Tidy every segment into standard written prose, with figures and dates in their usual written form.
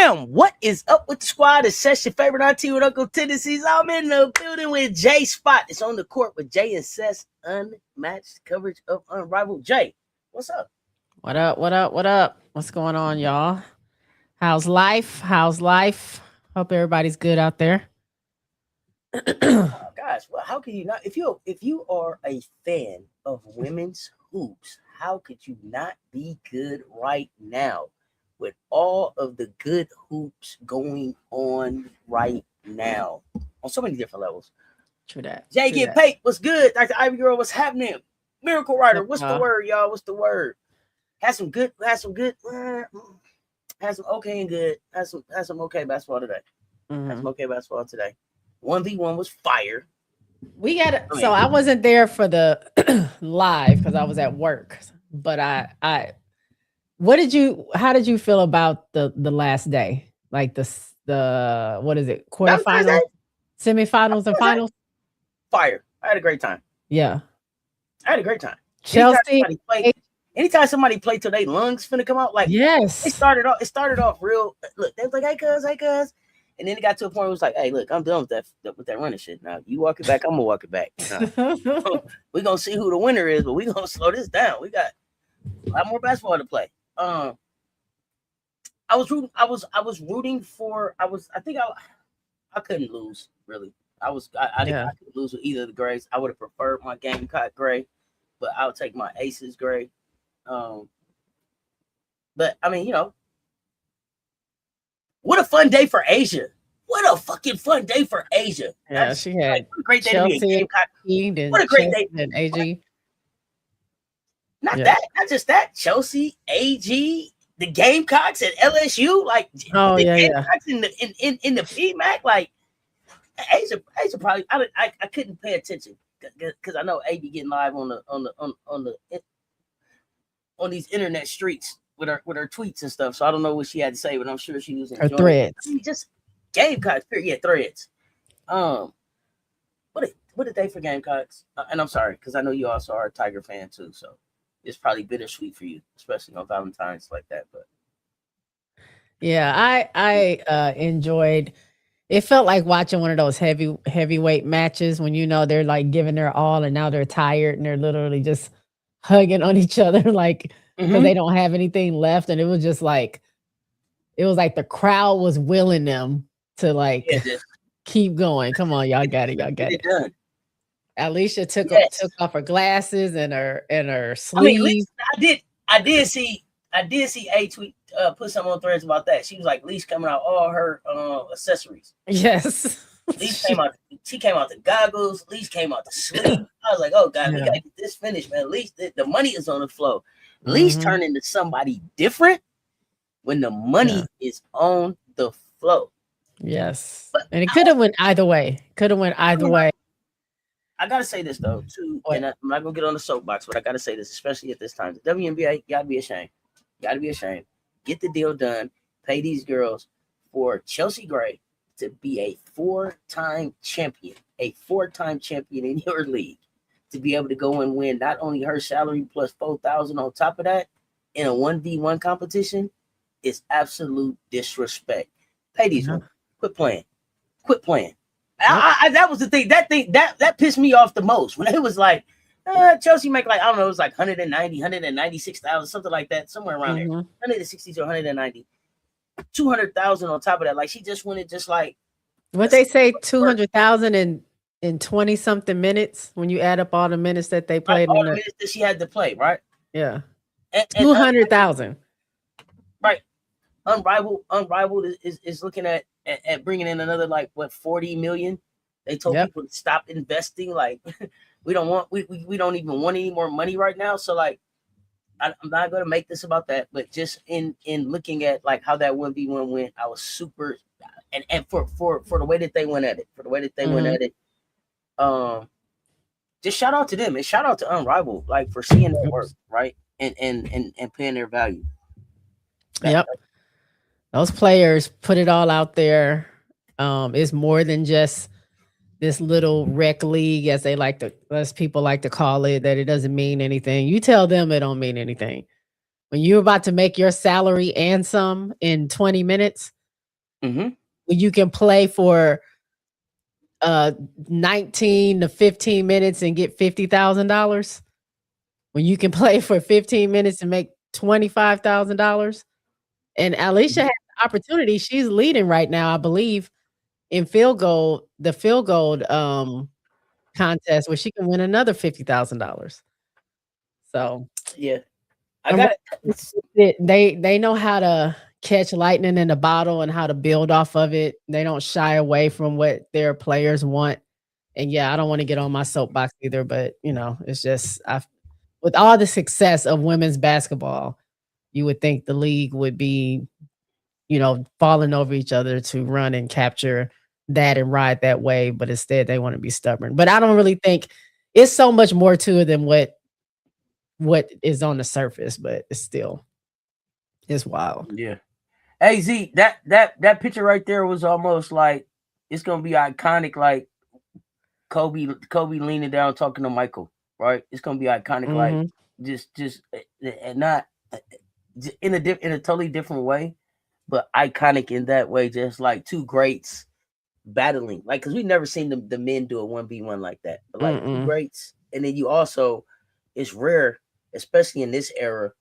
Bam! What is up with the squad? It's Cess, your favorite auntie with Uncle Tendencies. I'm in the building with J Spot. It's on the court with J and Cess. Unmatched coverage of Unrivaled. Jay, what's up? What up? What up? What up? What's going on, y'all? How's life? How's life? Hope everybody's good out there. Guys, well, how can you not? If you are a fan of women's hoops, how could you not be good right now with all of the good hoops going on right now on so many different levels? True that. Jay get paid. What's good? Dr. Ivy Girl, what's happening? Miracle Writer, what's the word, y'all? What's the word? Had some okay and good. Had some okay basketball today. Had some okay basketball today. 1v1 was fire. We got it. So I wasn't there for the live because I was at work. But how did you feel about the last day? Like the what is it? Quarterfinals, semifinals, and finals? Fire. I had a great time. Yeah. I had a great time. Chelsea. Anytime somebody played till their lungs finna come out, like yes. It started off real. Look, they was like, hey cuz. And then it got to a point where it was like, hey, look, I'm done with that running shit. Now you walk it back, I'm gonna walk it back. We're gonna see who the winner is, but we're gonna slow this down. We got a lot more basketball to play. I couldn't lose, really. I couldn't lose with either of the grades. I would have preferred my Gamecock grade, but I'll take my Aces grade. But I mean, what a fun day for Asia. What a fucking fun day for Asia. Yeah, she had what a great day Chelsea to be a Gamecock. What a great day. And AG. Not just that. Chelsea, AG, the Gamecocks at LSU, like Gamecocks in the PMAC, like Asia probably. I couldn't pay attention because I know AB getting live on these internet streets with her tweets and stuff. So I don't know what she had to say, but I'm sure she was enjoying her threads. I mean, just Gamecocks, threads. What a day for Gamecocks. And I'm sorry because I know you also are a Tiger fan too, so it's probably bittersweet for you, especially on Valentine's like that. But yeah, I enjoyed. It felt like watching one of those heavyweight matches when they're like giving their all and now they're tired and they're literally just hugging on each other like because they don't have anything left, and it was like the crowd was willing them to like keep going. Come on, y'all got it. Done. Alicia took off her glasses and her sleeves. I mean, I did see a tweet put something on threads about that. She was like, Leash coming out all her accessories. Yes. Leash came out. She came out the goggles. Leash came out the sleeve. I was like, oh God, we gotta get this finished, man. Leash, the money is on the flow. Leash turn into somebody different when the money is on the flow. Yes. But and it could have went either way. I gotta say this though, too, and I'm not gonna get on the soapbox, but I gotta say this, especially at this time. The WNBA gotta be ashamed. Get the deal done. Pay these girls for Chelsea Gray to be a four-time champion in your league, to be able to go and win not only her salary plus $4,000 on top of that in a 1v1 competition is absolute disrespect. Pay these women. Quit playing. That was the thing. That pissed me off the most when it was like Chelsea make like, I don't know, it was like 196,000, something like that, somewhere around there. 160 to 190. 200,000 on top of that. Like she just wanted just like what they say 200,000 in 20 something minutes when you add up all the minutes that they played. All the minutes that she had to play, right? Yeah. 200,000. Right. Unrivaled is looking at bringing in another like 40 million. They told people to stop investing. Like we don't even want any more money right now. So like I'm not going to make this about that, but just in looking at like how that 1v1 went, I was super and for the way that they went at it, just shout out to them and shout out to Unrivaled, like for seeing their work, right, and paying their value. Yep, those players put it all out there. It's more than just this little rec league, as people like to call it, that it doesn't mean anything. You tell them it don't mean anything. When you're about to make your salary and some in 20 minutes, Mm-hmm. when you can play for 19 to 15 minutes and get $50,000, when you can play for 15 minutes and make $25,000. And Alicia has the opportunity. She's leading right now, I believe, in the field goal contest where she can win another $50,000. So Yeah, I and got they know how to catch lightning in a bottle and how to build off of it. They don't shy away from what their players want. And yeah, I don't want to get on my soapbox either, but it's just with all the success of women's basketball, you would think the league would be, falling over each other to run and capture that and ride that wave, but instead they want to be stubborn. But I don't really think it's so much more to it than what is on the surface, but it's wild. Yeah. Hey Z, that picture right there was almost like it's gonna be iconic, like Kobe leaning down talking to Michael, right? It's gonna be iconic, like Mhm. just and not in a totally different way, but iconic in that way, just like two greats battling, like because we never seen the men do a 1v1 like that, but like two Mm-mm. greats, and then you also, it's rare, especially in this era,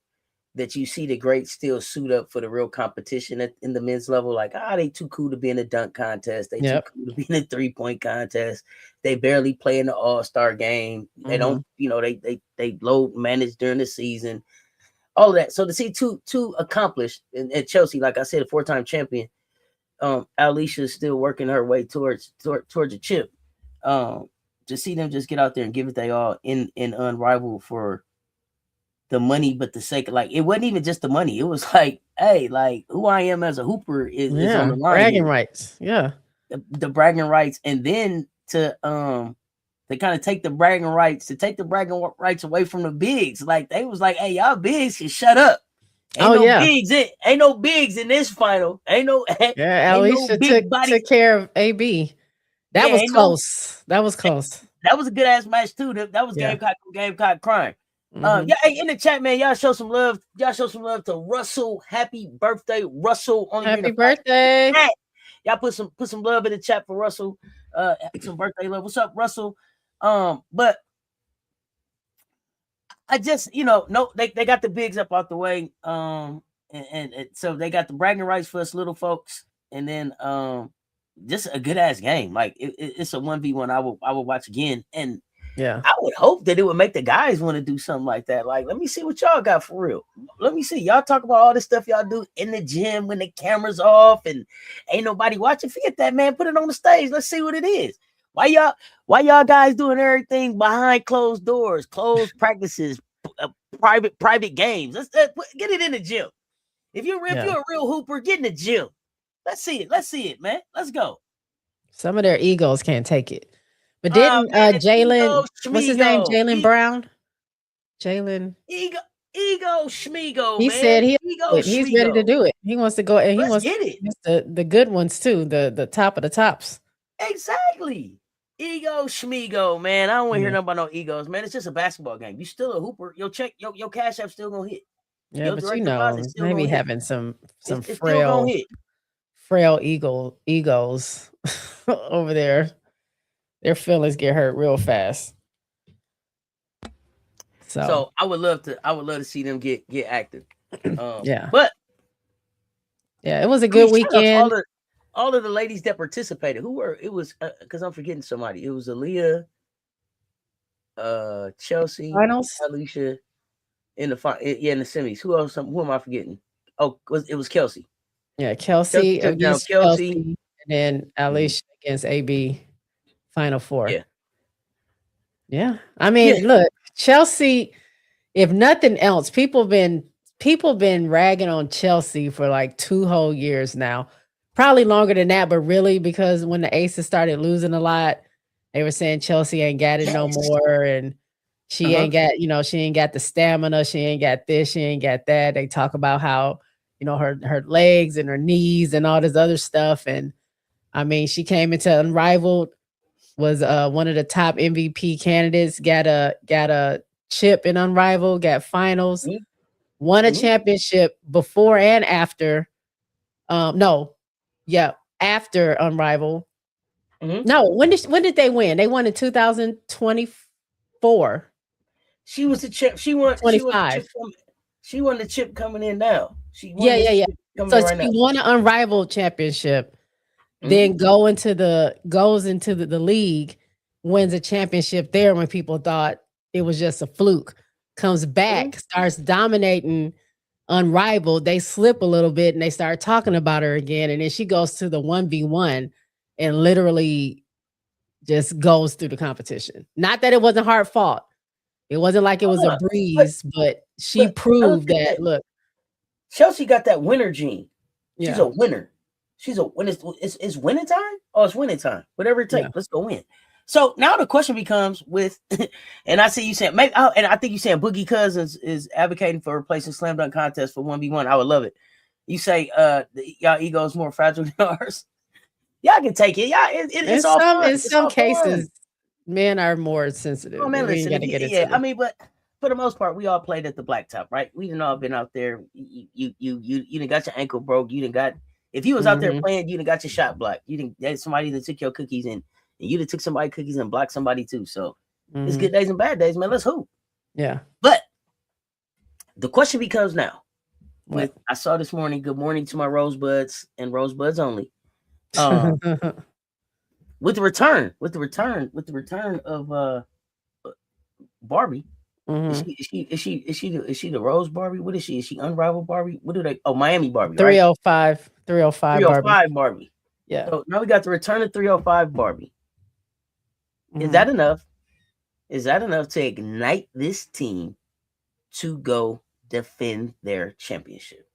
that you see the greats still suit up for the real competition in the men's level. Like, they too cool to be in a dunk contest. They too Yep. cool to be in a 3-point contest. They barely play in the All-Star game. They Mhm. don't, they load manage during the season. All of that. So to see two accomplished and Chelsea, like I said, a 4-time champion, Alicia is still working her way towards a chip. To see them just get out there and give it they all in unrivaled for the money, but the sake of, like, it wasn't even just the money. It was like, hey, like who I am as a hooper is on Yeah, the line bragging here. rights. Yeah. The bragging rights, and then to kind of take the bragging rights away from the bigs. Like they was like, hey, y'all bigs can shut up. Oh, yeah. Ain't no bigs in this final. Ain't no Yeah, ain't no Alicia took big bodies. took care of AB. That Yeah, was ain't no close. That was close. that was a good ass match too. That was Yeah. Gamecock crying. Mhm. Yeah, hey, in the chat, man, y'all show some love. Y'all show some love to Russell. Happy birthday, Russell. Only being Happy a birthday. fat. Y'all put some love in the chat for Russell. Some birthday love. What's up, Russell? But I just, no, they got the bigs up out the way. And so they got the bragging rights for us little folks, and then just a good ass game. Like it's a 1v1 I will watch again, and Yeah. I would hope that it would make the guys want to do something like that. Like, let me see what y'all got for real. Let me see. Y'all talk about all this stuff y'all do in the gym when the camera's off and ain't nobody watching. Forget that, man. Put it on the stage. Let's see what it is. Why y'all guys doing everything behind closed doors, closed practices, private games? Let's get it in the gym. If you're Yeah. a real hooper, get in the gym. Let's see it. Let's see it, man. Let's go. Some of their egos can't take it. But Oh didn't, man, ego Jalen what's his name? schmigo. Jalen Brown? Jalen Ego Schmigo, he man. said he'll do Ego it. He's ready to Schmigo. do it. He wants to go and he Let's wants to get it. against the good ones too, the top of the tops. Exactly. Ego Schmigo, man. I don't want to hear Yeah. nothing about no egos, man. It's just a basketball game. You still a hooper. Your check, your cash app still gonna hit. Yeah, Your but direct deposit still maybe gonna hit. having some It's still gonna hit. frail egos over there. Their feelings get hurt real fast. So, So I would love to see them get active. yeah. But Yeah, it was a I mean, good shout out to weekend. all of the ladies that participated. Who were it was because I'm forgetting somebody. It was Aaliyah, Chelsea, Finals? Alicia, in the in the semis. Who else? Who am I forgetting? Oh, it was Kelsey. Yeah, Chelsea Kelsey took down against Kelsey. Chelsea, and then Mhm. Alicia against AB, Final Four. Yeah, Yeah. I yeah. mean, look, Chelsea, if nothing else, people been ragging on Chelsea for like 2 whole years now. Probably longer than that, but really because when the Aces started losing a lot, they were saying Chelsea ain't got it no Yes. more and she Uh-huh. ain't got, she ain't got the stamina, she ain't got this, she ain't got that. They talk about how, her legs and her knees and all this other stuff. And I mean, she came into Unrivaled, was one of the top MVP candidates, got a chip in Unrivaled, got finals, won a Mm-hmm. championship before and after. No. Yeah, after Unrivaled. Hmm. No, when did they win? They won in 2024, She was the chip. She won the chip 25. coming. She won the chip coming in now. She won Yeah, yeah, this yeah. chip coming So in right she now. won an Unrivaled championship, Hmm. then goes into the league, wins a championship there when people thought it was just a fluke. Comes Hmm. back, starts dominating Unrivaled. They slip a little bit and they start talking about her again. And then she goes to the 1v1 and literally just goes through the competition. Not that it wasn't hard fought. It wasn't like it was a Uh, but breeze, but she but I look proved at that, that. look, Chelsea got that winner gene. She's yeah, a winner. She's a when it's winning time. Oh, it's winning time. Whatever it yeah. takes, let's go win. So now the question becomes with, and I see you saying maybe, and I think you saying Boogie Cousins is advocating for replacing slam dunk contest for 1v1. I would love it. You say y'all ego is more fragile than ours. Y'all can take it. Yeah, it's all fun. In It's some all fun. cases, men are more Oh sensitive, man, and we ain't listen. If gotta you, get yeah, into I the mean, but for the most part, we all played at the blacktop, right? We didn't all been out there. You done got your ankle broke. You done got. If you was out there mhm, playing, you done got your shot blocked. You didn't. There's somebody that took your cookies and you done took somebody cookies and blocked somebody too. So it's mhm. good days and bad days, man. Let's hoop. Yeah. But the question becomes now. With What? I saw this morning. Good morning to my rosebuds and rosebuds only. Um, with the return of Barbie. Is Mhm. she is she is she is she the, is she the Rose Barbie? What is she? Is she Unrivaled Barbie? What do they? Oh, Miami Barbie, right? 305, 305 Barbie. 305 Barbie. Yeah. So now we got the return of 305 Barbie. Is Mhm. that enough? Is that enough to ignite this team to go defend their championship?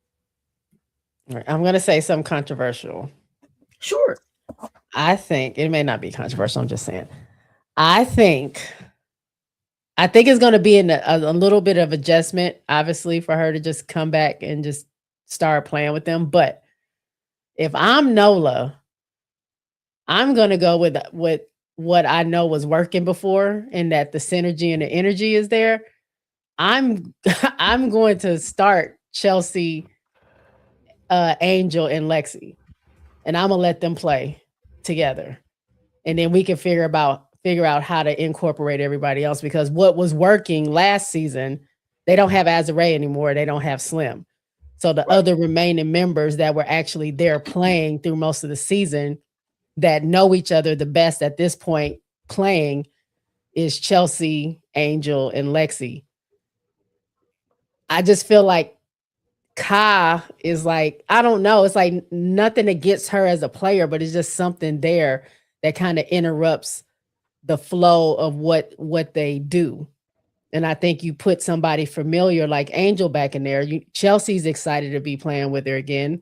Right. I'm gonna say something controversial. Sure. I think it may not be controversial. I'm just saying. I think I think it's gonna be a little bit of adjustment, obviously, for her to just come back and just start playing with them. But if I'm Nola, I'm gonna go with what I know was working before, and that the synergy and the energy is there. I'm I'm going to start Chelsea, Angel, and Lexi, and I'm gonna let them play together, and then we can figure out how to incorporate everybody else, because what was working last season, they don't have Azare anymore. They don't have Slim. So the Right. other remaining members that were actually there playing through most of the season, that know each other the best at this point playing, is Chelsea, Angel, and Lexi. I just feel like Ka is like, I don't know, it's like nothing against her as a player, but it's just something there that kind of interrupts the flow of what they do. And I think you put somebody familiar like Angel back in there. Chelsea's excited to be playing with her again.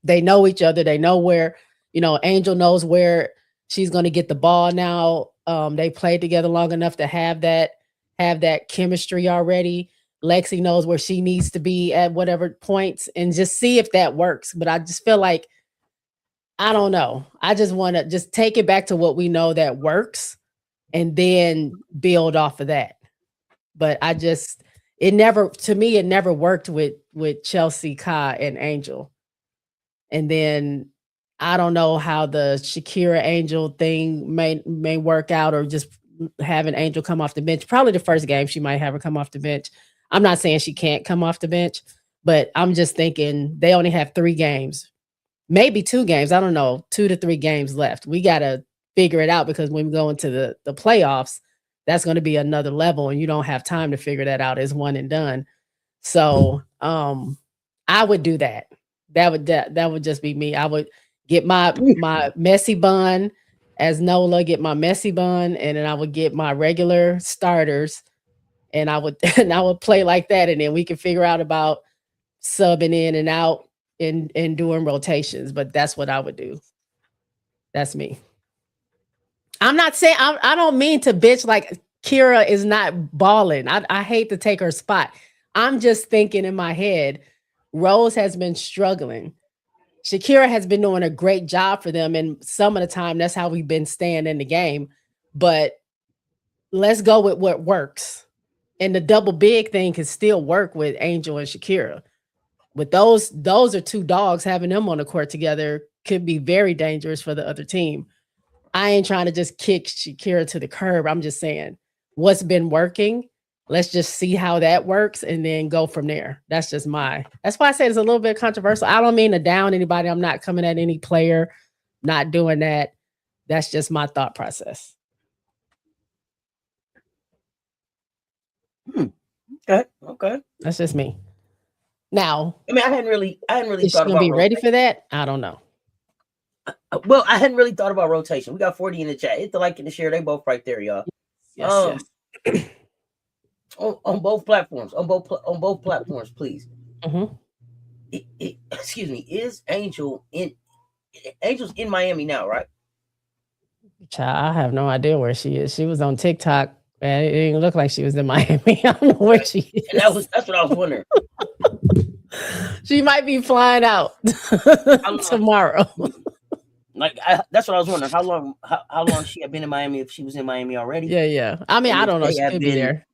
They know each other. They know where, Angel knows where she's going to get the ball now. They played together long enough to have that chemistry already. Lexi knows where she needs to be at whatever points, and just see if that works. But I just feel like, I don't know. I just want to just take it back to what we know that works, and then build off of that. But it never worked with Chelsea, Kai, and Angel. And then I don't know how the Shakira Angel thing may work out, or just having Angel come off the bench. Probably the first game she might have her come off the bench. I'm not saying she can't come off the bench, but I'm just thinking they only have 3 games, maybe 2 games. I don't know, 2 to 3 games left. We gotta figure it out, because when we go into the playoffs, that's going to be another level, and you don't have time to figure that out as one and done. So I would do that. That would just be me. I would get my messy bun as Nola, get my messy bun, and then I would get my regular starters, and I would and I would play like that, and then we can figure out about subbing in and out, and doing rotations. But that's what I would do. That's me. I'm not saying, I don't mean to bitch like Kira is not balling. I hate to take her spot. I'm just thinking in my head, Rose has been struggling. Shakira has been doing a great job for them, and some of the time that's how we've been staying in the game. But let's go with what works. And the double big thing can still work with Angel and Shakira. With those are 2 dogs, having them on the court together could be very dangerous for the other team. I ain't trying to just kick Shakira to the curb. I'm just saying what's been working. Let's just see how that works and then go from there. That's why I say it's a little bit controversial. I don't mean to down anybody. I'm not coming at any player, not doing that. That's just my thought process. Okay. That's just me. Now, I mean, I hadn't really is she thought gonna about be ready for rotation. that? I don't know. Well, I hadn't really thought about rotation. We got 40 in the chat. Hit the like and the share. They both right there, y'all. Yes, yes. On both platforms, on both platforms, please. Mm-hmm. Excuse me. Is Angel's in Miami now, right? Child, I have no idea where she is. She was on TikTok, and it didn't look like she was in Miami. I don't know where she is. And that's what I was wondering. She might be flying out tomorrow. Like that's what I was wondering. How long she had been in Miami, if she was in Miami already? Yeah. I mean, I don't know. She could be there.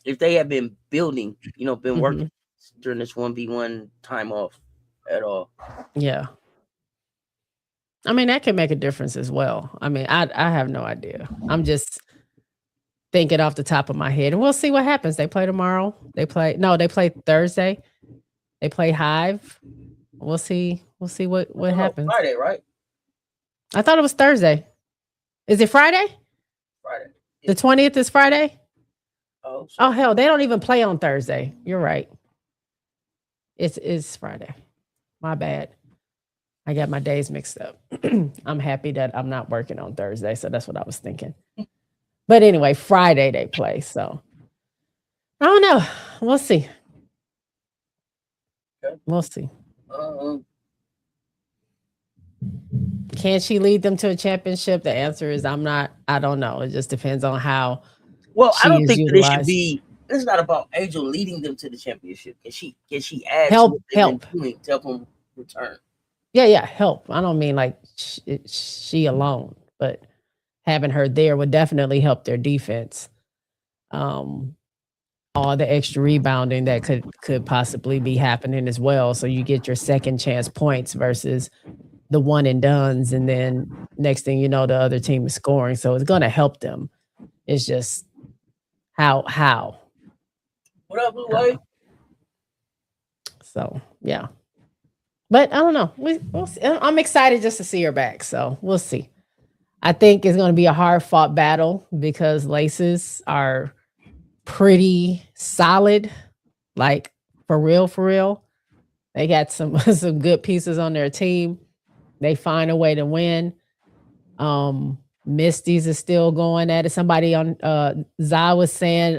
If they had been building, been working during this 1v1 time off at all. Yeah. I mean, that can make a difference as well. I mean, I have no idea. I'm just thinking off the top of my head. And we'll see what happens. They play tomorrow. They play Thursday. They play Hive. We'll see what happens. Friday, right? I thought it was Thursday. Is it Friday? Friday. The 20th is Friday? Oh, hell, they don't even play on Thursday. You're right. It's Friday. My bad. I got my days mixed up. I'm happy that I'm not working on Thursday, so that's what I was thinking. But anyway, Friday they play, so I don't know. We'll see. Okay. We'll see. Can she lead them to a championship? The answer is I don't know. It just depends on how. Well, I don't think that it should be. It's not about Angel leading them to the championship. Can she add help to what doing to help them return? Yeah, help. I don't mean like she alone, but having her there would definitely help their defense. All the extra rebounding that could possibly be happening as well. So you get your second chance points versus the one and dones, and then next thing you know, the other team is scoring. So it's gonna help them. It's just how. What up, Blue White? So yeah. But I don't know. We'll see. I'm excited just to see her back. So we'll see. I think it's going to be a hard fought battle because Laces are pretty solid. Like for real. They got some good pieces on their team. They find a way to win. Misty's is still going at it. Somebody on Zai was saying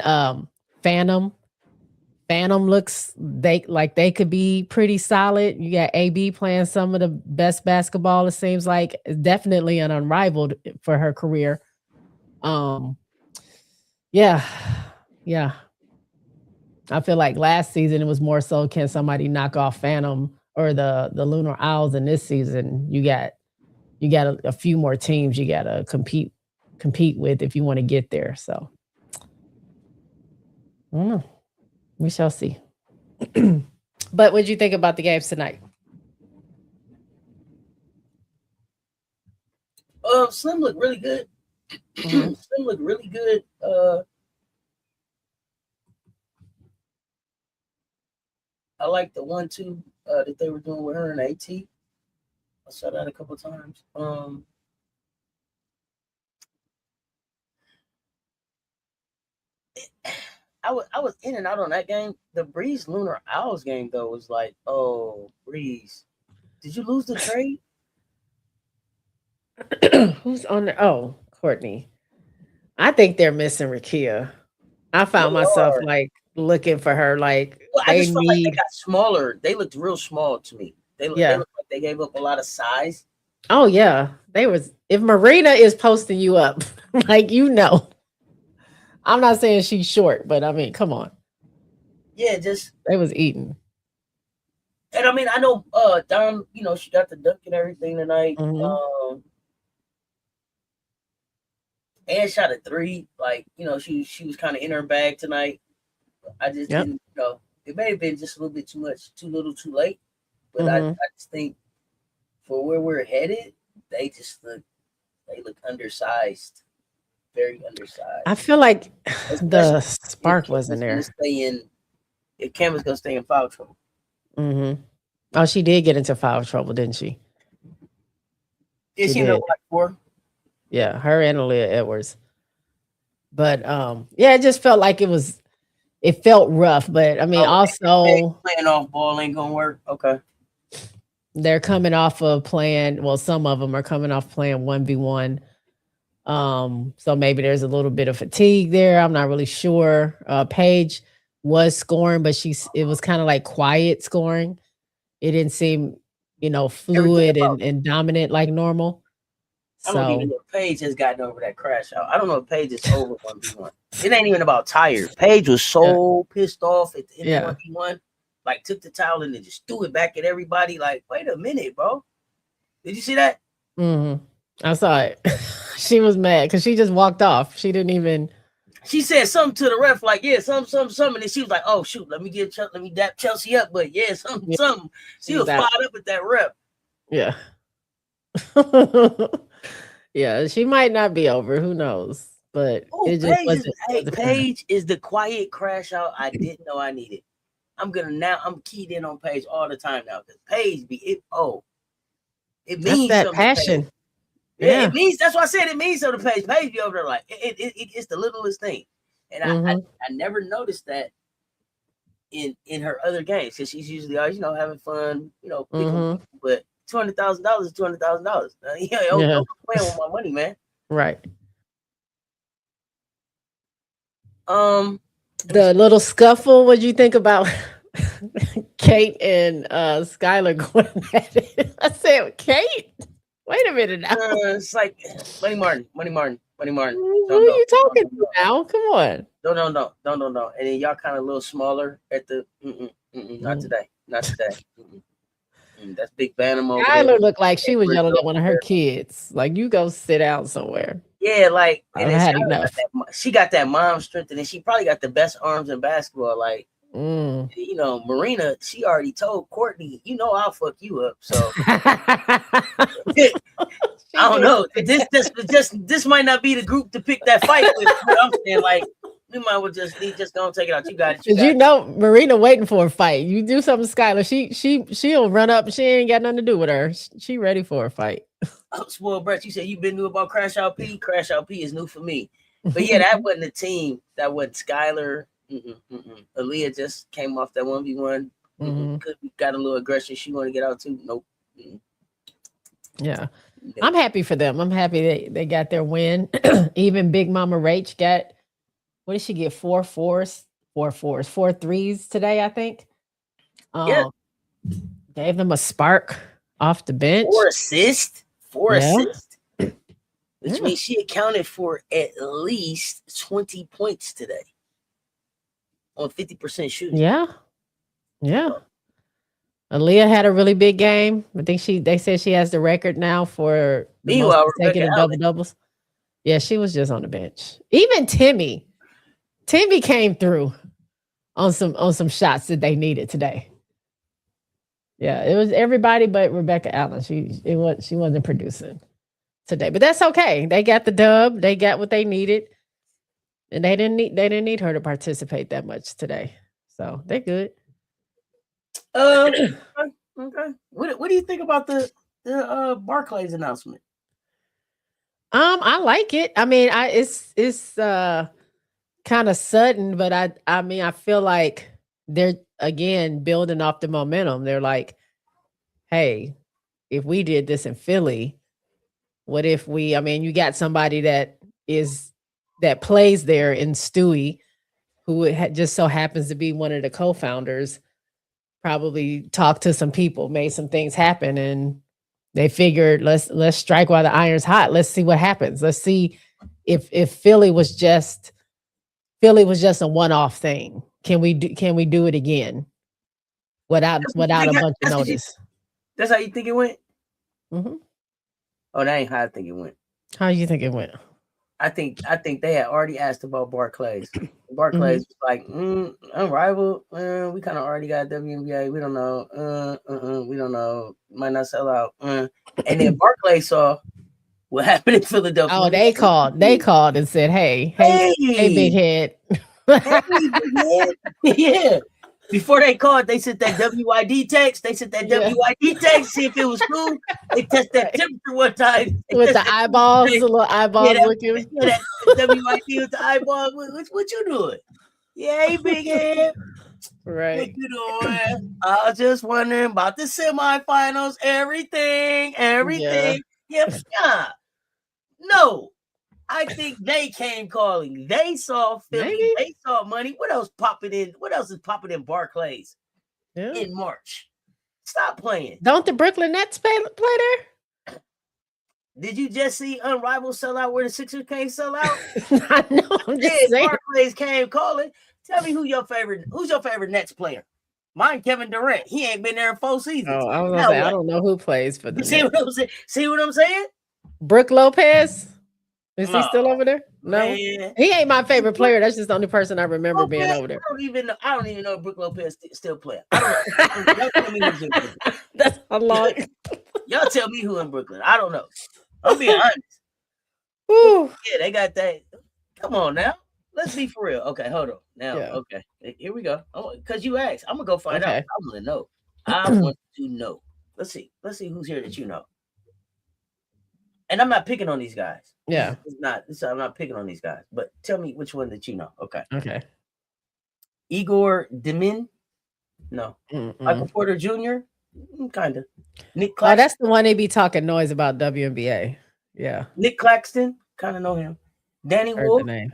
Phantom looks they could be pretty solid. You got AB playing some of the best basketball. It seems like definitely an unrivaled for her career. Yeah. I feel like last season it was more so can somebody knock off Phantom or the Lunar Owls, and this season you got a few more teams you got to compete with if you want to get there. So I don't know. We shall see. But what did you think about the games tonight? Slim looked really good. Slim looked really good. I like the 1-2 that they were doing with her and AT. I saw that a couple times. I was in and out on that game. The Breeze Lunar Owls game though was like, oh, Breeze, did you lose the trade? Who's on there? Oh, Courtney. I think they're missing Rakia. I found myself like looking for her. Like I just felt like they got smaller. They looked real small to me. They looked like they gave up a lot of size. Oh yeah, if Marina is posting you up, like I'm not saying she's short, but I mean, come on. Yeah, just they was eating. And I mean, I know Dom, she got the dunk and everything tonight. And shot a 3. Like, she was kind of in her bag tonight. I just didn't, it may have been just a little bit too much, too little, too late. But I just think for where we're headed, they look undersized, very I undersized. feel like the Especially if spark wasn't Kemba's gonna there. stay in, if Kemba's gonna stay in foul trouble. Hmm. Oh, she did get into foul trouble, didn't she? Is She she number did. like 4? Yeah, her and Aaliyah Edwards. But yeah, it just felt like it felt rough. But I mean, Oh, Paige also playing off ball ain't gonna work. Okay. they're coming off of playing, well, some of them are coming off playing 1v1. So maybe there's a little bit of fatigue there. I'm not really sure. Paige was scoring, but it was kind of like quiet scoring. It didn't seem, Everything fluid about and dominant like normal. I don't think So Paige has gotten over that crash out. I don't know if Paige is over 1v1. It ain't even about tired. Paige was yeah, so pissed off at the end of yeah. 1v1. Like took the towel and then just threw it back at everybody. Like, wait a minute, bro. Did you see that? Hmm. I saw it. She was mad because she just walked off. She didn't even. She said something to the ref, like, yeah, something. And she was like, oh shoot, let me dap Chelsea up. But yeah, Yeah, something. She she's was out. fired up at that ref. Yeah. Yeah, she might not be over. Who knows? But Oh, it just wasn't for her. Paige is the quiet crash out I didn't know I needed. I'm keyed in on Paige all the time now because Paige it That's means that something to Paige. passion. Yeah, Yeah. it means that's why I said it means something to Paige. Paige be over there like it's the littlest thing, and Mhm. I never noticed that in her other games because she's usually always having fun, picking Mhm. people, but $200,000 is $200,000. Yeah, Yeah. don't playing with my money, man. Right. Let me see. The little scuffle, what'd you think about Kate and Skylar going at it? I said, Kate, wait a minute now. It's like Money Martin. Who Don't are know. you talking to now? Come on. No. And then y'all kind of a little smaller at the. Not Mm. today. Not today. That's Big Bantam over there. Skylar looked like she was Edwards yelling at over one of her there. kids. Like, you go sit down somewhere. Yeah, like, and I've then had Skylar got enough. she got that mom strength, and then she probably got the best arms in basketball. Like, Mm. Marina, she already told Courtney, I'll fuck you up. So She I don't did. know. This might not be the group to pick that fight with. But I'm saying, like, we might well just gonna take it out. You got it. You Cause got it. Marina waiting for a fight. You do something, to Skylar. She'll run up. She ain't got nothing to do with her. She ready for a fight. Oh, spoiled Brett, you said you've been new about Crash Out P. Crash Out P is new for me. But yeah, that wasn't a team. That wasn't Skylar. Aaliyah just came off that 1v1. Mhm. Got a little aggression. She want to get out too. Nope. Yeah. I'm happy for them. I'm happy they got their win. Even Big Mama Rach got, what did she get? 4 threes today, I think. Yeah. Gave them a spark off the bench. 4 assists. 4 Yeah. assists. Which means she accounted for at least 20 points today on 50% shooting. Yeah. Yeah. Aaliyah had a really big game. I think they said she has the record now for the most Meanwhile, consecutive double doubles. Yeah, she was just on the bench. Even Timmy came through on some shots that they needed today. Yeah, it was everybody but Rebecca Allen. She wasn't producing today, but that's okay. They got the dub. They got what they needed, and they didn't need her to participate that much today. So they're good. Okay. What do you think about the Barclays announcement? I like it. I mean, it's kind of sudden, but I mean, I feel like they're again building off the momentum. They're like, hey, if we did this in Philly, what if I mean, you got somebody that plays there in Stewie, who just so happens to be one of the co-founders, probably talked to some people, made some things happen, and they figured let's strike while the iron's hot. Let's see what happens. Let's see if Philly was just a one-off thing. Can we do it again without a bunch of notice? That's how you think it went? Mm-hmm. Oh, that ain't how I think it went. How do you think it went? I think they had already asked about Barclays. Barclays Mhm. was like, unrivaled. We kind of already got WNBA. We don't know. We don't know. Might not sell out. And then Barclays saw what happened in Philadelphia. Oh, they called. They called and said, hey, big Hey, head." hey, big head. Yeah. Before they called, they sent that WID text. They sent that Yeah. WID text, see if it was cool. They test that Right. temperature one time. They With test the that eyeballs, temperature. the little Yeah, eyeballs looking. that WID with the eyeball. What you doing? Yeah, hey, big head. What Right. you doing? I was just wondering about the semifinals. Everything. Yeah. Yeah. No. I think they came calling. They saw Philly. Maybe. They saw money. What else popping in? What else is popping in Barclays Yeah. in March? Stop playing. Don't the Brooklyn Nets play there? Did you just see Unrivaled sell out where the Sixers can't sell out? I know. I'm just Hey, saying. Barclays came calling. Tell me who's your favorite Nets player? Mine, Kevin Durant. He ain't been there in 4 seasons. Oh, I was gonna Now say I what? don't know who plays for You the see Nets. what I'm saying? See what I'm saying? Brooke Lopez? Is he No, still over there? No. man. He ain't my favorite player. That's just the only person I remember being Lopez, over there. I don't even know if Brooke Lopez still playing. I don't know. Y'all tell me who's in Brooklyn. That's a long. Y'all tell me who in Brooklyn. I don't know. I'm being honest. Whew. Yeah, they got that. Come on now. Let's be for real. Okay, hold on. Now, Yeah. okay. Here we go. Because you asked. I'm gonna go find out. Okay. I want to know. I want to know. Let's see. Let's see who's here that you know. And I'm not picking on these guys. Yeah. I'm not picking on these guys. But tell me which one that you know. Okay. Okay. Igor Demin? No. Michael Mm-mm. Porter Jr. Kind of. Nick Oh, Claxton. that's the one they be talking noise about WNBA. Yeah. Nick Claxton. Kind of know him. Danny Heard the Wolf. name.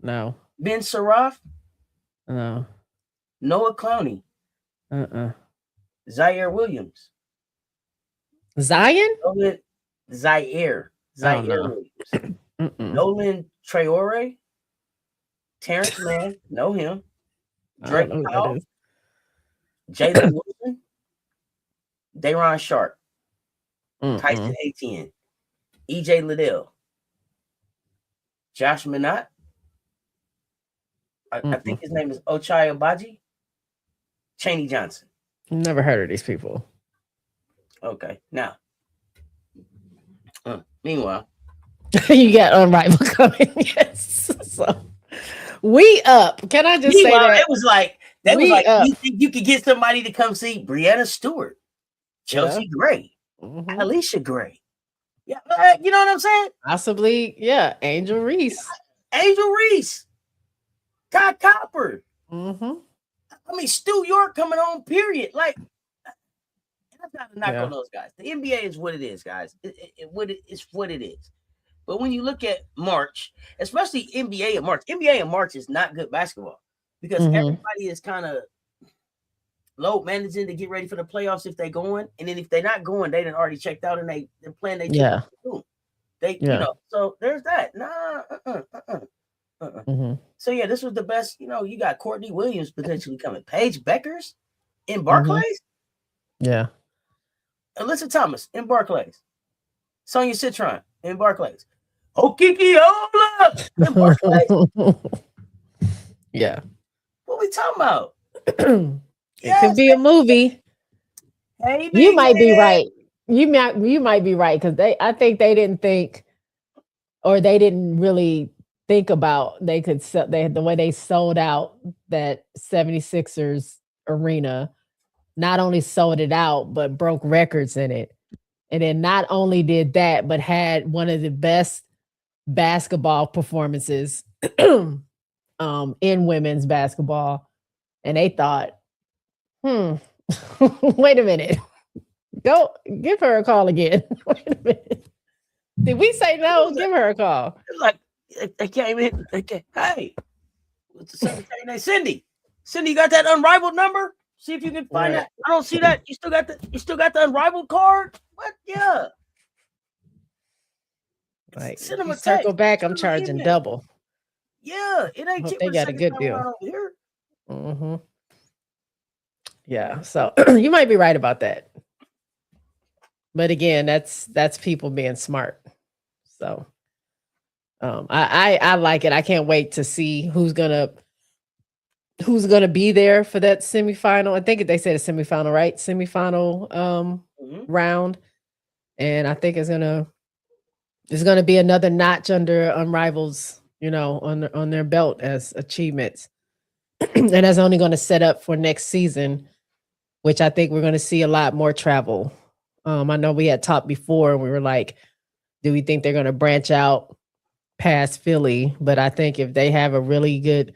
No. Ben Saraf. No. Noah Clowney. Zaire Williams. Zion? Nolan Zaire. Oh Zaire no. Williams. Mm-mm. Nolan Traore. Terrence Mann. Know him. I don't Drake know who that Powell. is. Jalen Wilson. Dayron Sharp. Tyson Mm-mm. Atn. EJ Liddell. Josh Minot. I think his name is Ochai Abaji. Chaney Johnson. Never heard of these people. Okay. Now, meanwhile, You got Unrivaled coming. Yes. So we up. Can I just say that? it was like We up. you think you could get somebody to come see Brianna Stewart, Chelsea Gray, Alicia Gray. Yeah, you know what I'm saying? Possibly, yeah. Angel Reese. Angel Reese. Todd Copper. Mm-hmm. I mean, Stu York coming on, period. Like, that's not a knock Yeah. on those guys. The NBA is what it is, guys. It's what it is. But when you look at March, especially NBA in March is not good basketball because everybody is kind of load managing to get ready for the playoffs if they're going. And then if they're not going, they done already checked out and they're playing they Yeah. you know, so there's that. So yeah, this was the best. You know, you got Courtney Williams potentially coming. Paige Beckers in Barclays. Yeah. Alyssa Thomas in Barclays. Sonia Citron in Barclays. Okikiola in Barclays. Yeah. What we talking about? It could be a movie. Hey, you might be right. You might be right because I think they didn't think, or they didn't really think about they could sell the way they sold out that 76ers arena. Not only sold it out, but broke records in it. And then not only did that, but had one of the best basketball performances in women's basketball. And they thought, wait a minute. Go give her a call again. Wait a minute. Did we say no? Give her a call. Like, I came in. Okay, hey, what's the secretary name? Cindy. Cindy, you got that unrivaled number? See if you can find that. I don't see that. You still got the unrivaled card? What? Yeah. Like, send them a circle text. back. I'm charging double. Yeah, it ain't cheaper. They got a good deal over here. Yeah, so you might be right about that. But again, that's people being smart. So I like it. I can't wait to see who's gonna be there for that semifinal. I think they said a semifinal, right? Semifinal Mhm. round. And I think it's gonna be another notch under Unrivals, on their belt as achievements. And that's only gonna set up for next season, which I think we're gonna see a lot more travel. I know we had talked before and we were like, do we think they're gonna branch out past Philly? But I think if they have a really good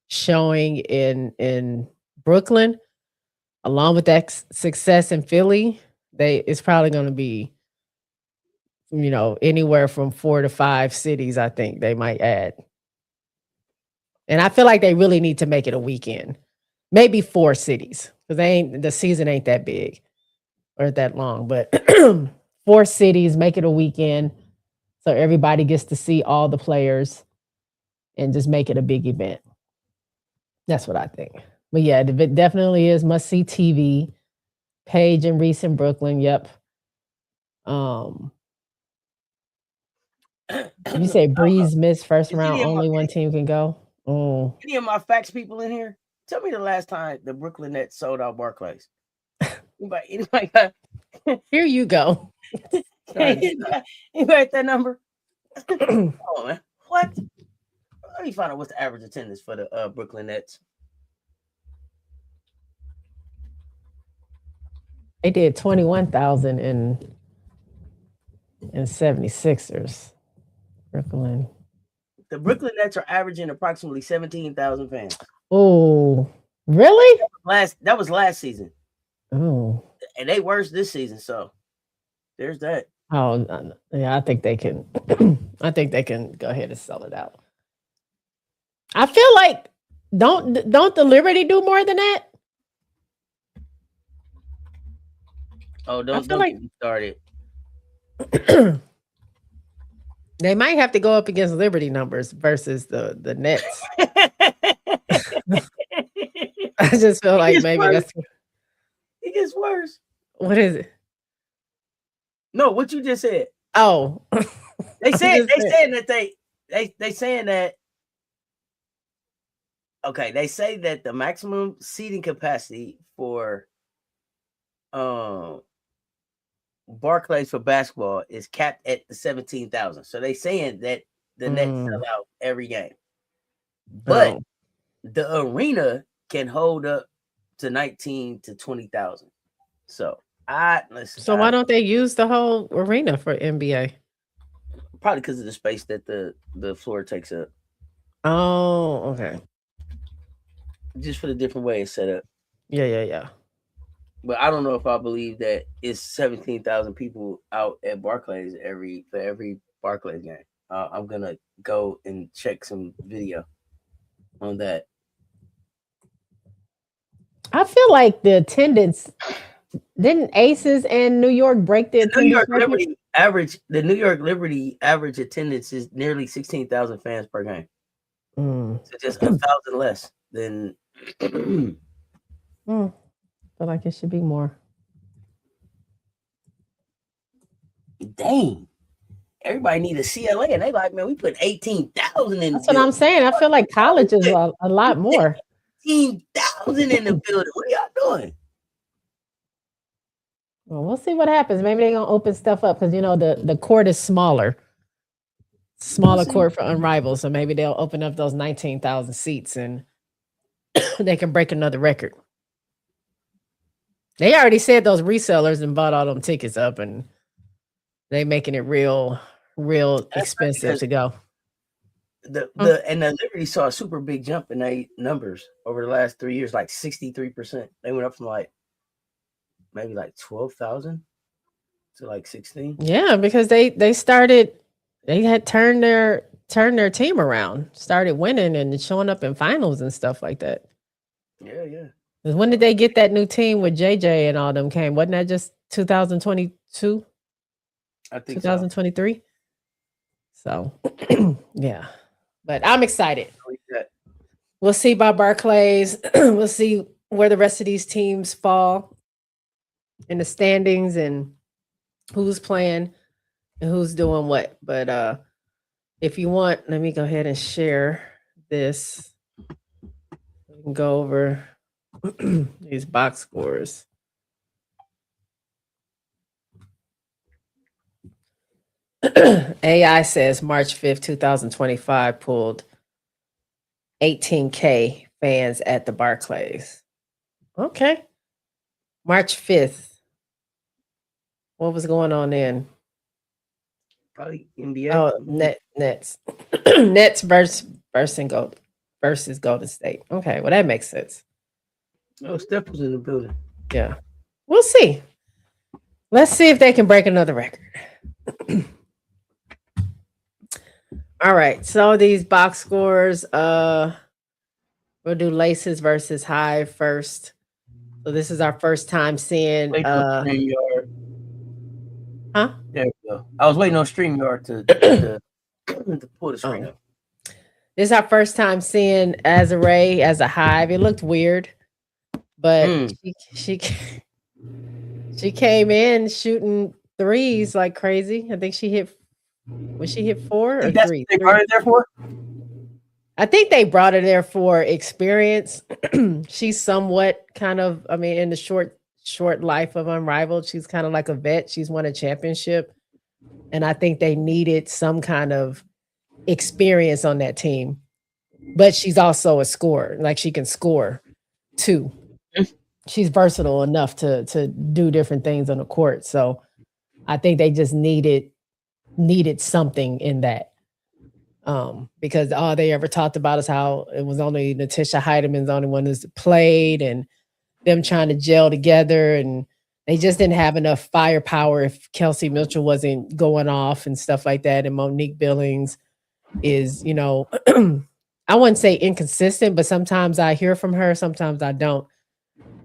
showing in Brooklyn, along with that success in Philly, it's probably going to be anywhere from 4 to 5 cities. I think they might add, and I feel like they really need to make it a weekend, maybe 4 cities because the season ain't that big or that long, but 4 cities, make it a weekend so everybody gets to see all the players and just make it a big event. That's what I think. But yeah, it definitely is must see TV. Paige and Reese in Brooklyn. Yep. Um, you say I don't know. Breeze missed first Is round. Only one team can go. Oh, any of my facts people in here? Tell me the last time the Brooklyn Nets sold out Barclays. Anybody got here you go. anybody at that number? Oh man, what? Let me find out what's the average attendance for the Brooklyn Nets. They did 21,000 in 76ers. Brooklyn. The Brooklyn Nets are averaging approximately 17,000 fans. Oh, really? That was last season. Oh, and they worse this season. So there's that. Oh, yeah. I think they can. I think they can go ahead and sell it out. I feel like don't the Liberty do more than that? Oh, I don't feel get like me started. they might have to go up against Liberty numbers versus the Nets. I just feel like maybe worse. that's It gets worse. what is it? No, what you just said. Oh, They saying that they saying that. Okay, they say that the maximum seating capacity for Barclays for basketball is capped at the 17,000. So they saying that the Nets sell out every game, but the arena can hold up to 19 to 20,000. So So why don't they use the whole arena for NBA? Probably because of the space that the floor takes up. Oh, okay. Just for the different way it's set up. Yeah. But I don't know if I believe that it's 17,000 people out at Barclays for every Barclays game. I'm gonna go and check some video on that. I feel like the attendance didn't Aces and New York break the attendance record? The New York Liberty average attendance is nearly 16,000 fans per game. So just 1,000 less than. Feel like it should be more. Dang. Everybody need a CLA, and they like, man, we put 18,000 in. That's what I'm saying. I feel like college is a lot more. 18,000 in the building. What are y'all doing? Well, we'll see what happens. Maybe they're gonna open stuff up because the court is smaller court for Unrivaled. So maybe they'll open up those 19,000 seats and they can break another record. They already said those resellers and bought all them tickets up, and they making it real expensive to go. The Liberty saw a super big jump in their numbers over the last 3 years, like 63%. They went up from maybe 12,000 to 16. Yeah, because they had turned their team around, started winning and showing up in finals and stuff like that. Yeah. When did they get that new team with JJ and all them came? Wasn't that just 2022? I think 2023. So yeah. But I'm excited. We'll see by Barclays. We'll see where the rest of these teams fall in the standings and who's playing and who's doing what. But If you want, let me go ahead and share this. We can go over these box scores. AI says March 5th, 2025 pulled 18K fans at the Barclays. Okay. March 5th. What was going on then? Probably NBA. Oh, Nets. Nets versus Golden State. Okay, well that makes sense. Oh, Steph was in the building. Yeah. We'll see. Let's see if they can break another record. All right. So these box scores, we'll do Laces versus Hive first. So this is our first time seeing Wait for StreamYard. huh? There we go. I was waiting on StreamYard to pull the screen up. This is our first time seeing Azure as a Hive. It looked weird, but she came in shooting threes like crazy. I think she hit. Was she hit 4 or 3? They brought it there for? I think they brought her there for experience. She's somewhat kind of, I mean, in the short life of Unrivaled, she's kind of like a vet. She's won a championship. And I think they needed some kind of experience on that team. But she's also a scorer. Like she can score too. She's versatile enough to do different things on the court. So I think they just needed something in that. Because all they ever talked about is how it was only Natisha Heideman's the only one who's played and them trying to gel together, and they just didn't have enough firepower if Kelsey Mitchell wasn't going off and stuff like that. And Monique Billings is, I wouldn't say inconsistent, but sometimes I hear from her, sometimes I don't.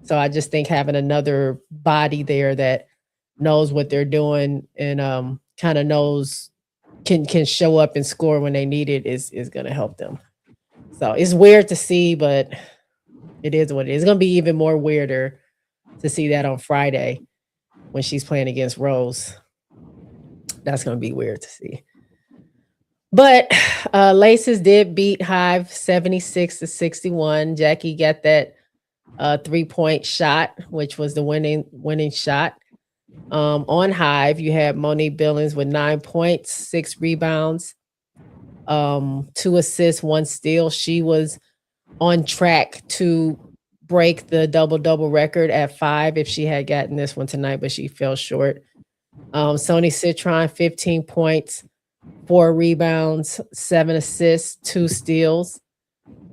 So I just think having another body there that knows what they're doing and kind of knows can show up and score when they need it is going to help them. So it's weird to see, but it is what it is. It's going to be even more weirder to see that on Friday when she's playing against Rose. That's going to be weird to see. But Laces did beat Hive 76-61. Jackie got that 3-point shot, which was the winning shot. On Hive, you had Monique Billings with 9 points, 6 rebounds, 2 assists, 1 steal. She was on track to break the double-double record at 5 if she had gotten this one tonight, but she fell short. Sony Citron, 15 points, 4 rebounds, 7 assists, 2 steals.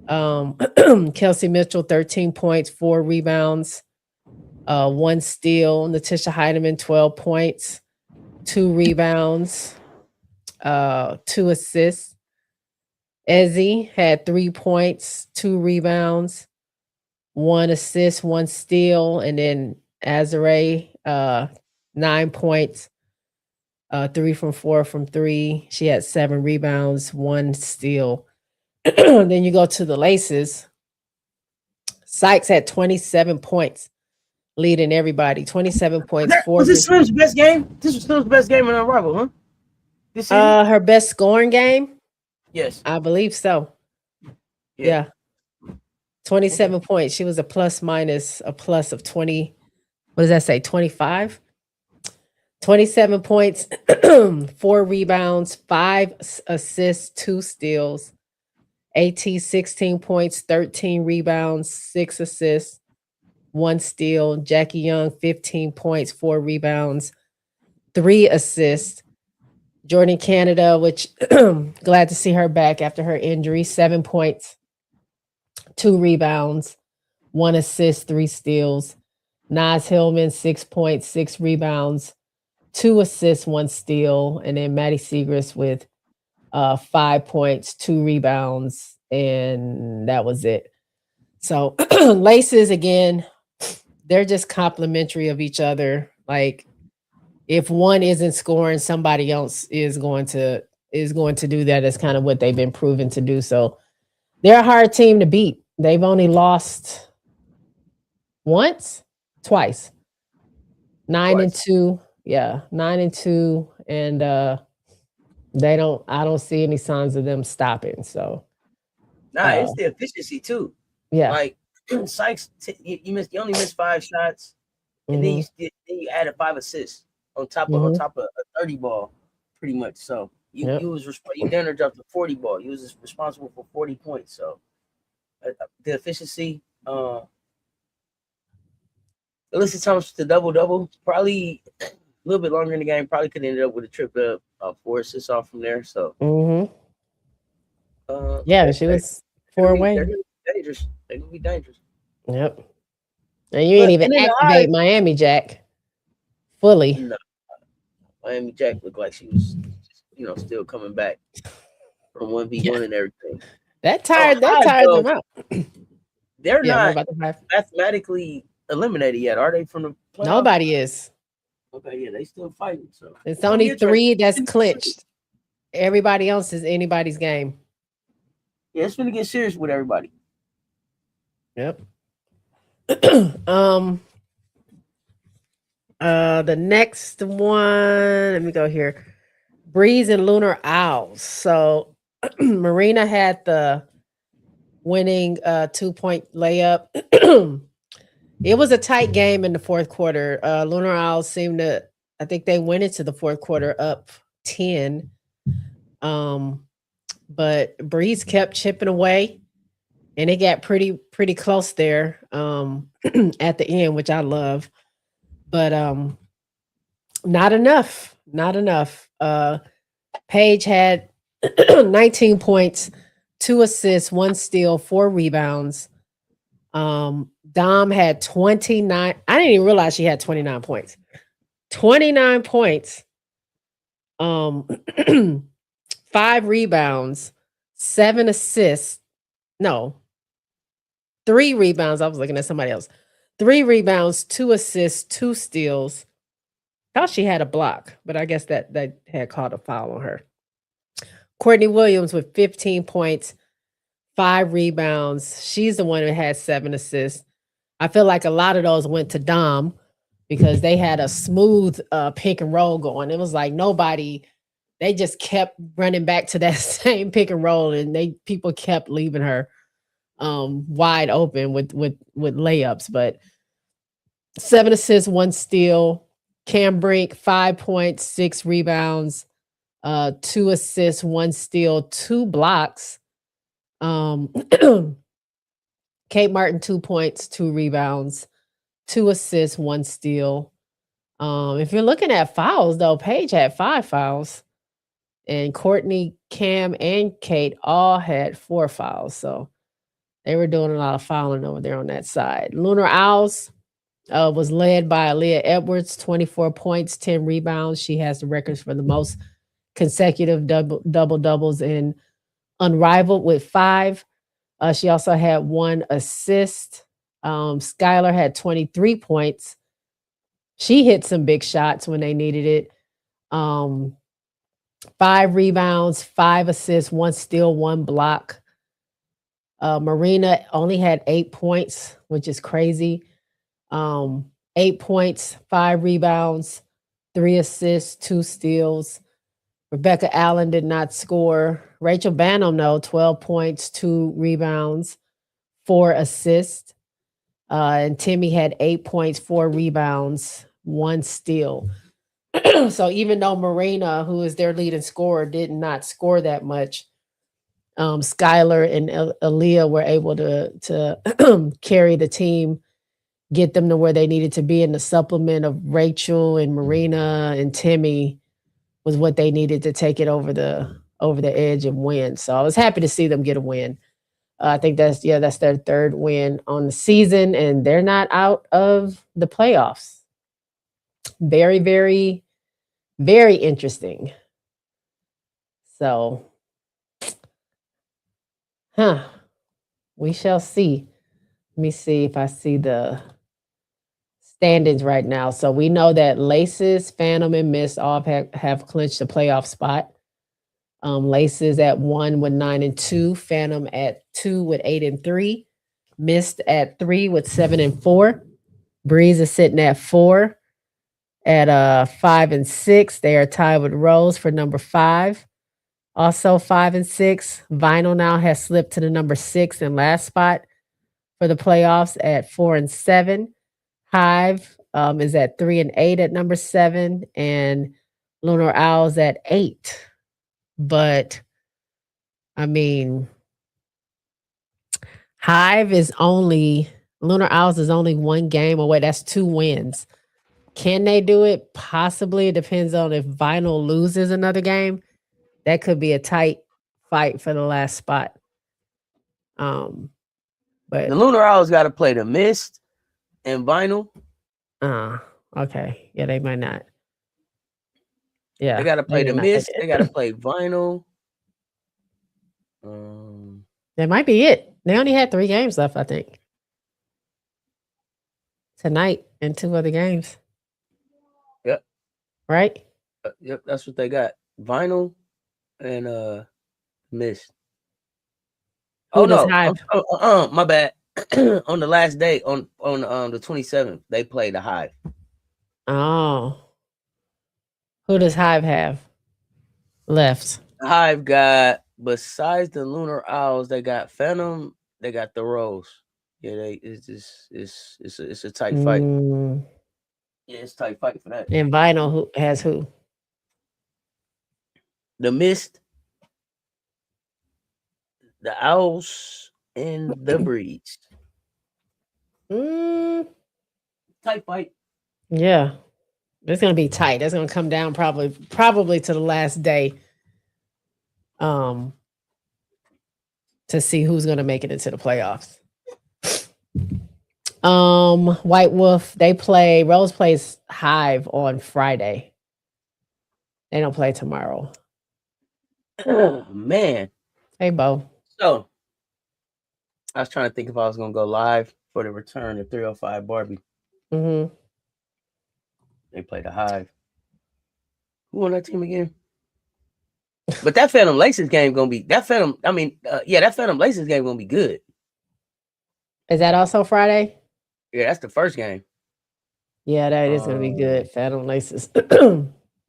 Kelsey Mitchell, 13 points, 4 rebounds, 1 steal. Natisha Heideman, 12 points, 2 rebounds, 2 assists. Ezzy had 3 points, 2 rebounds, 1 assist, 1 steal. And then Azure, 9 points, 3 from 4 from 3. She had 7 rebounds, 1 steal. Then you go to the Laces. Sykes had 27 points, leading everybody. 27 points. Was this Slim's best game? This was Slim's best game in Unrivaled, huh? This season? Her best scoring game? Yes. I believe so. Yeah. 27 points. She was a plus of 20. What does that say? 25? 27 points, 4 rebounds, 5 assists, 2 steals. AT 16 points, 13 rebounds, 6 assists, 1 steal. Jackie Young, 15 points, 4 rebounds, 3 assists. Jordan Canada, which glad to see her back after her injury, 7 points, 2 rebounds, 1 assist, 3 steals. Nas Hillman, 6 points, 6 rebounds, 2 assists, 1 steal. And then Maddie Segrist with 5 points, 2 rebounds, and that was it. So Laces, again, they're just complimentary of each other. Like if one isn't scoring, somebody else is going to do that. That's kind of what they've been proven to do. So they're a hard team to beat. They've only lost twice. 9-2. Yeah, 9-2, and They don't. I don't see any signs of them stopping. So, Nah, uh, it's the efficiency too. yeah. Like Sykes, you only missed 5 shots, and then Mm-hmm. you added 5 assists on Mm-hmm. top of a 30 ball, pretty much. So Yep. you down there dropped a 40 ball. You was responsible for 40 points. So the efficiency, Alyssa Thomas the double probably a little bit longer in the game. Probably could have ended up with a triple, 4 assists off from there. So Mm-hmm. Yeah, they she they're was four they're away. gonna be dangerous. They're gonna be dangerous. Yep. And you ain't But even and then the Hive, activate Miami Jack fully. no, Miami Jack looked like she was, still coming back from 1v1 and everything. That Oh, tired. That Hive tired though, them out. they're Yeah. What not about the Hive? mathematically eliminated yet, are they, from the playoffs? Nobody is. Okay, yeah, they still fighting. So It's it's gonna be only interesting. three that's clinched. Everybody else is anybody's game. Yeah, it's gonna get serious with everybody. Yep. um. The next one. Let me go here. Breeze and Lunar Owls. So Marina had the winning 2-point layup. It was a tight game in the fourth quarter. Lunar Owls seemed to, I think they went into the fourth quarter up 10. Um, but Breeze kept chipping away and it got pretty close there at the end, which I love. But not enough. Not enough. Paige had 19 points, 2 assists, 1 steal, 4 rebounds. Dom had 29. I didn't even realize she had 29 points. 29 points. Um 5 rebounds, 7 assists. No, 3 rebounds. I was looking at somebody else. 3 rebounds, 2 assists, 2 steals. Thought she had a block, but I guess that had caught a foul on her. Courtney Williams with 15 points, 5 rebounds. She's the one who had 7 assists. I feel like a lot of those went to Dom because they had a smooth pick and roll going. It was like nobody, they just kept running back to that same pick and roll, and people kept leaving her wide open with layups. But 7 assists, 1 steal. Cam Brink, 5 points, 6 rebounds, 2 assists, 1 steal, 2 blocks. Um, Kate Martin, 2 points, 2 rebounds, 2 assists, 1 steal. If you're looking at fouls, though, Paige had 5 fouls, and Courtney, Cam, and Kate all had 4 fouls. So they were doing a lot of fouling over there on that side. Lunar Owls was led by Aaliyah Edwards, 24 points, 10 rebounds. She has the records for the most consecutive double doubles in Unrivaled with 5. She also had 1 assist. Skylar had 23 points. She hit some big shots when they needed it. 5 rebounds, 5 assists, 1 steal, 1 block. Marina only had 8 points, which is crazy. 8 points, 5 rebounds, 3 assists, 2 steals. Rebecca Allen did not score. Rachel Banham, though, 12 points, 2 rebounds, 4 assists. And Timmy had 8 points, 4 rebounds, 1 steal. So even though Marina, who is their leading scorer, did not score that much, Skylar and Aaliyah were able to carry the team, get them to where they needed to be. And the supplement of Rachel and Marina and Timmy was what they needed to take it over the edge and win. So I was happy to see them get a win. I think that's their third win on the season, and they're not out of the playoffs. Very, very, very interesting. So, we shall see. Let me see if I see the standings right now. So we know that Laces, Phantom, and Miss all have clinched the playoff spot. Laces at 1 with 9-2, Phantom at 2 with 8-3, Mist at 3 with 7-4. Breeze is sitting at 4 at 5-6. They are tied with Rose for number 5. Also 5 and 6. Vinyl now has slipped to the number 6 and last spot for the playoffs at 4 and 7. Hive is at 3 and 8 at number 7, and Lunar Owls at 8. But I mean, Hive is only Lunar Owls is only one game away. That's 2 wins. Can they do it? Possibly. It depends on if Vinyl loses another game. That could be a tight fight for the last spot. The But Lunar Owls got to play the Mist and Vinyl. Okay. Yeah, they might not. Yeah. They got to play the maybe not. Mist. They got to play Vinyl. That might be it. They only had 3 games left, I think. Tonight and 2 other games. Yep. Right? Yep, that's what they got. Vinyl and Mist. Who does Hive? My bad. On the last day, on the 27th, they played the Hive. Oh. Who does Hive have left? Hive got, besides the Lunar Owls, they got Phantom, they got the Rose. Yeah, it's a tight fight. Yeah, it's a tight fight for that. And Vinyl who has who? The Mist, the Owls, and the Breeds. Tight fight. Yeah. It's gonna be tight. It's gonna come down probably to the last day. To see who's gonna make it into the playoffs. White Wolf, Rose plays Hive on Friday. They don't play tomorrow. Oh man. Hey Bo. So I was trying to think if I was gonna go live for the return of 305 Barbie. Mm-hmm. They play the Hive. Who on that team again? But that Phantom Laces game gonna be that Phantom Laces game gonna be good. Is that also Friday? Yeah, that's the first game. Yeah, that is gonna be good. Phantom Laces.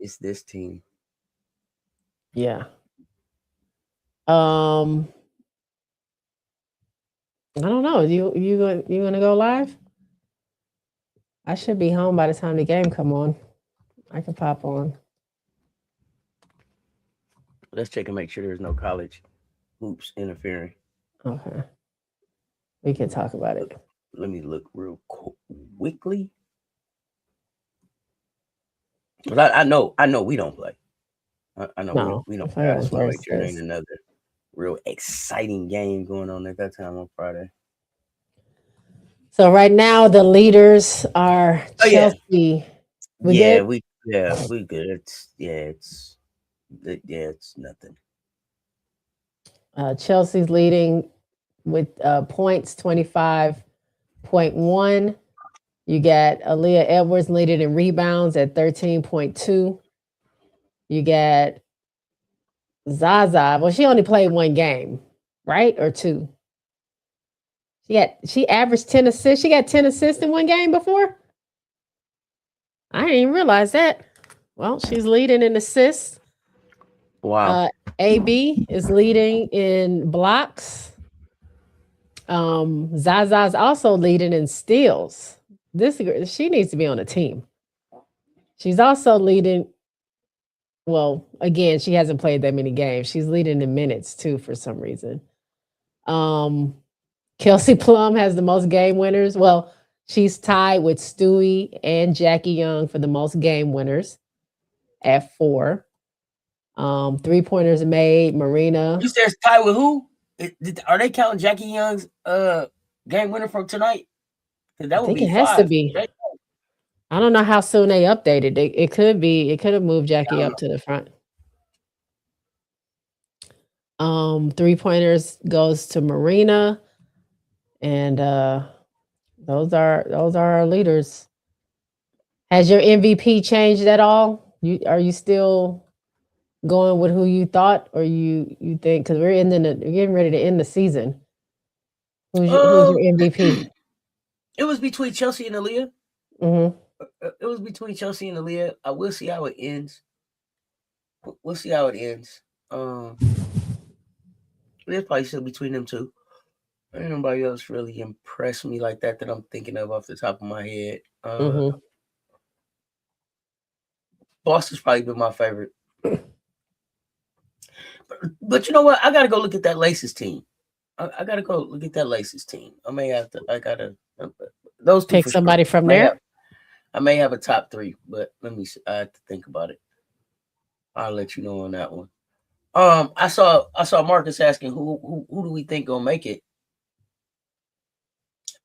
It's this team. Yeah. I don't know. You gonna go live? I should be home by the time the game come on. I can pop on. Let's check and make sure there's no college hoops interfering. Okay. We can talk about it. Let me look real quickly. But I know we don't play. I know we don't play. I just want to make sure there ain't another real exciting game going on at that time on Friday. So right now the leaders are Chelsea. We good? We good. It's nothing. Chelsea's leading with points 25.1. You got Aaliyah Edwards leading in rebounds at 13.2. You got Zaza. Well, she only played 1 game, right? Or 2? She averaged 10 assists. She got 10 assists in 1 game before? I didn't even realize that. Well, she's leading in assists. Wow. AB is leading in blocks. Zaza's also leading in steals. She needs to be on a team. She's also leading. Well, again, she hasn't played that many games. She's leading in minutes too for some reason. Kelsey Plum has the most game winners. Well, she's tied with Stewie and Jackie Young for the most game winners at 4. 3-pointers made. Marina. You said tied with who? Are they counting Jackie Young's game winner from tonight? That would be 5. Has to be. I don't know how soon they updated it. It could be. It could have moved Jackie up to the front. 3-pointers goes to Marina, and those are our leaders. Has your MVP changed at all? Are you still going with who you thought, or you think, because we're getting ready to end the season? Who's your MVP? It was between Chelsea and Aaliyah. Mm-hmm. It was between Chelsea and Aaliyah. We'll see how it ends. Um, there's probably still between them two. Ain't nobody else really impressed me like that I'm thinking of off the top of my head. Mm-hmm. Boston's probably been my favorite. But you know what? I gotta go look at that Laces team. I gotta go look at that Laces team. I may have to. I gotta. Those two Pick for sure. somebody from there. I may have a top three, but let me. I have to think about it. I'll let you know on that one. I saw Marcus asking who do we think gonna make it.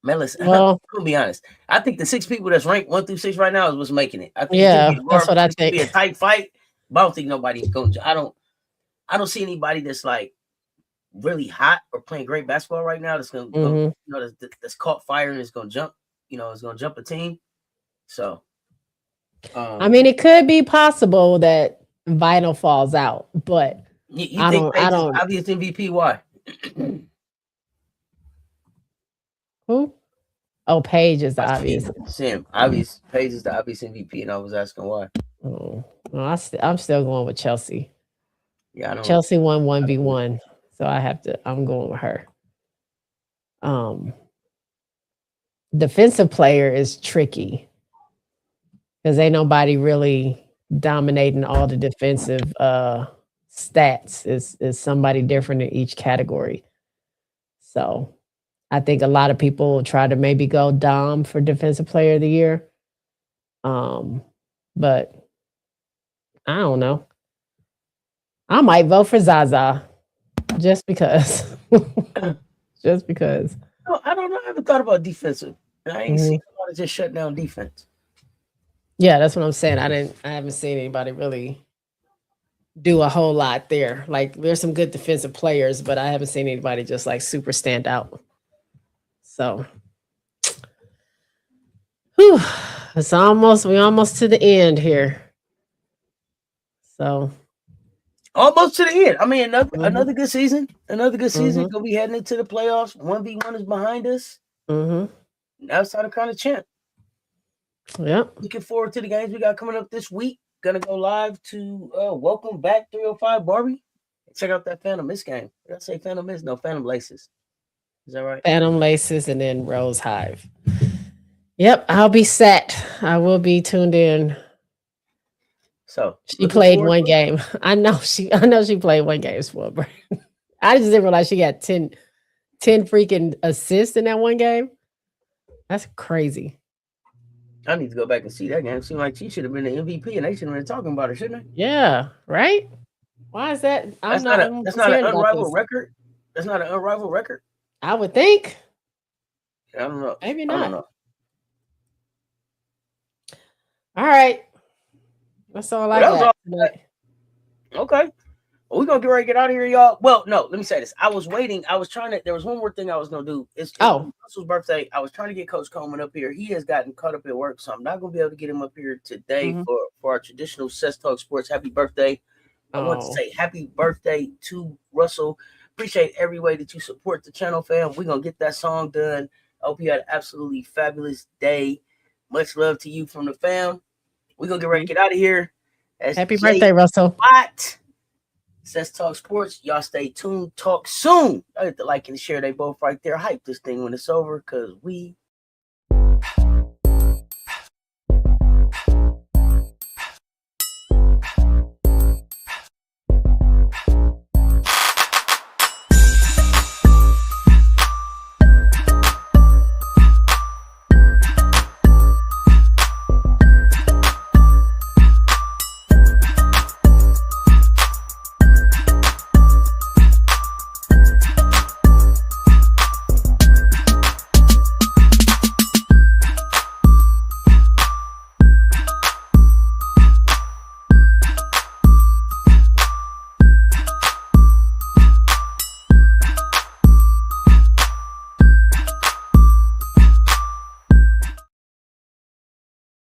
Man, listen, I'm Well, gonna be honest. I think the 6 people that's ranked 1 through 6 right now is what's making it. I think it's gonna yeah, be that's what I it's gonna be a think. tight fight, but I don't think nobody's going to. I don't see anybody that's like really hot or playing great basketball right now that's gonna go, Mm-hmm. that's caught fire and is gonna jump, it's gonna jump a team. So I mean, it could be possible that Vinyl falls out, but you I think don't. I Paige is don't. obvious MVP? Why? Who? Oh, Paige is the That's obvious. Sam. Obvious Paige is the obvious MVP, and I was asking why. Oh, well, I'm still going with Chelsea. Yeah, I don't. Chelsea won 1v1, so I have to. I'm going with her. Um, Defensive player is tricky because ain't nobody really dominating all the defensive stats. Is somebody different in each category. So I think a lot of people will try to maybe go Dom for defensive player of the year. But I don't know. I might vote for Zaza just because. Just because. No, I don't know. I haven't thought about defensive. I ain't seen Mhm. a lot of just shut down defense. Yeah, that's what I'm saying. I haven't seen anybody really do a whole lot there. Like there's some good defensive players, but I haven't seen anybody just like super stand out. So whew, we almost to the end here. So Almost to the end. I mean, mhm, another good season. Another good season. mhm, Gonna be heading into the playoffs. 1v1 is behind us. mhm. Outside of kind of champ. Yep. Looking forward to the games we got coming up this week. Gonna go live to welcome back 305 Barbie. Check out that Phantom Mist game. Did I say Phantom Mist? No, Phantom Laces. Is that right? Phantom Laces and then Rose Hive. Yep, I'll be set. I will be tuned in. So She looking played forward one to it. game. I know she played one game for her. I just didn't realize she got 10 freaking assists in that one game. That's crazy. I need to go back and see that game. Seemed like she should have been the MVP and they should have been talking about her, shouldn't they? Yeah, right? Why is that? That's not I'm that's just not an hearing about unrivaled this. record. That's not an unrivaled record. I would think. I don't know. Maybe I don't not. know. All right. That's all Well, I that was got all. tonight. Okay. Well, we're gonna get ready to get out of here, y'all. Well, no, let me say this. I was waiting. I was trying to. There was one more thing I was gonna do. It's Oh. Russell's birthday. I was trying to get Coach Coleman up here. He has gotten caught up at work, so I'm not gonna be able to get him up here today Mhm. for our traditional Cess Talk Sports. Happy birthday! I want to Oh. say happy birthday to Russell. Appreciate every way that you support the channel, fam. We're gonna get that song done. I hope you had an absolutely fabulous day. Much love to you from the fam. We're gonna get ready to get out of here. That's Happy J birthday, Russell. Watt. Cess Talk Sports. Y'all stay tuned. Talk soon. I hit the like and share. They both right there. Hype this thing when it's over because we